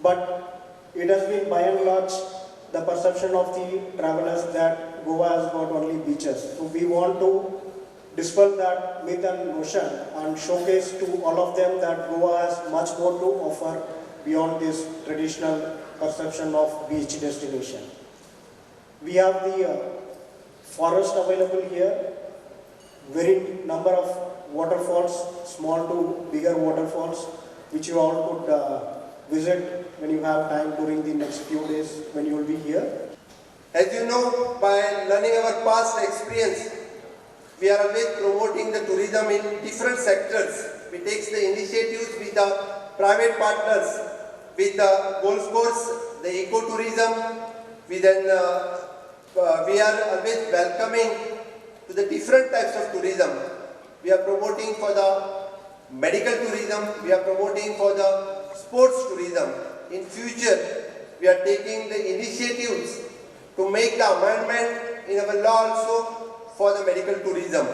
But it has been by and large the perception of the travelers that Goa has got only beaches. So we want to dispel that myth and notion and showcase to all of them that Goa has much more to offer beyond this traditional perception of beach destination. We have the forest available here, very number of waterfalls, small to bigger waterfalls, which you all could visit when you have time during the next few days when you will be here. As you know, by learning our past experience, we are always promoting the tourism in different sectors. We take the initiatives with the private partners, with the golf course, the ecotourism. We are always welcoming to the different types of tourism. We are promoting for the medical tourism, we are promoting for the sports tourism. In future, we are taking the initiatives to make the amendment in our law also for the medical tourism.